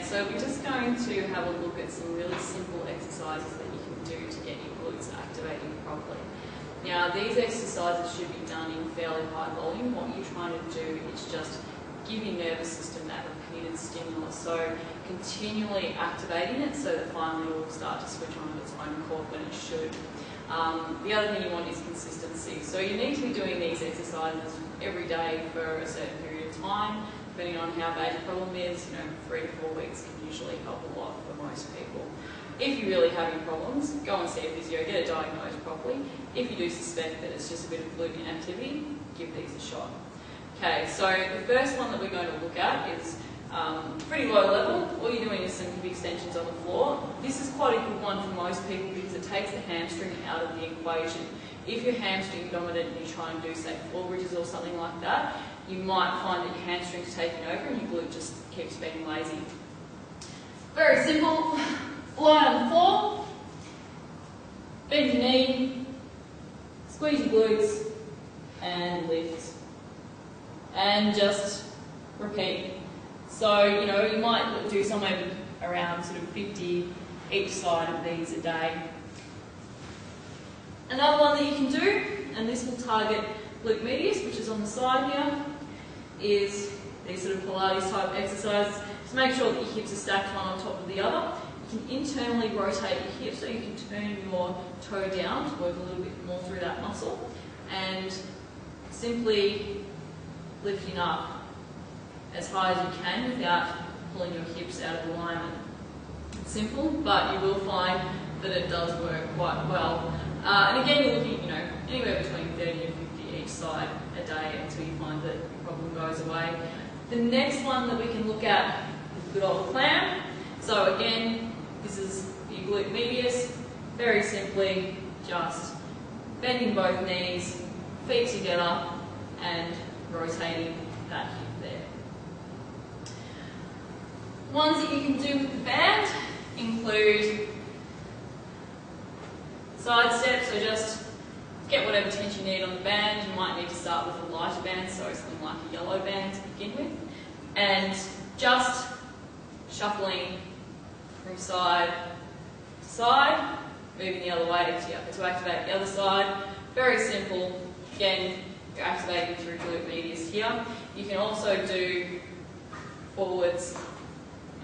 so we're just going to have a look at some really simple exercises that you can do to get your glutes activating properly. Now, these exercises should be done in fairly high volume. What you're trying to do is just give your nervous system that repeated stimulus, so continually activating it so that finally it will start to switch on of its own accord when it should. The other thing you want is consistency. So you need to be doing these exercises every day for a certain period of time, depending on how bad your problem is. 3 to 4 weeks can usually help a lot for most people. If you're really having problems, go and see a physio, get it diagnosed properly. If you do suspect that it's just a bit of glute inactivity, give these a shot. Okay, so the first one that we're going to look at is pretty low level. All you're doing is some hip extensions on the floor. This is quite a good one for most people because it takes the hamstring out of the equation. If you're hamstring dominant and you try and do, say, floor bridges or something like that, you might find that your hamstring's taking over and your glute just keeps being lazy. Very simple. Lie on the floor, bend your knee, squeeze your glutes, and lift. And just repeat. So, you might do somewhere around sort of 50 each side of these a day. Another one that you can do, and this will target glute medius, which is on the side here, is these sort of Pilates type exercises. Just make sure that your hips are stacked one on top of the other. You can internally rotate your hips so you can turn your toe down to work a little bit more through that muscle, and simply lifting up as high as you can without pulling your hips out of alignment. It's simple, but you will find that it does work quite well. And again, you're looking, anywhere between 30 and 50 each side a day until you find that your problem goes away. The next one that we can look at is the good old clam. So again, this is your glute medius. Very simply, just bending both knees, feet together, and rotating that hip there. Ones that you can do with the band include side steps, so just get whatever tension you need on the band. You might need to start with a lighter band, so something like a yellow band to begin with, and just shuffling from side to side, moving the other way to activate the other side. Very simple. Again, you're activating through glute medius here. You can also do forwards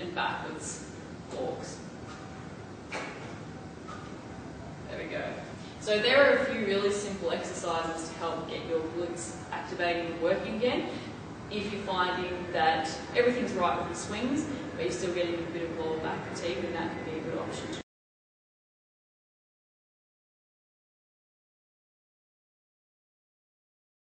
and backwards walks. There we go. So there are a few really simple exercises to help get your glutes activating and working again. If you're finding that everything's right with the swings, but you're still getting a bit of lower back fatigue, then that can be a good option.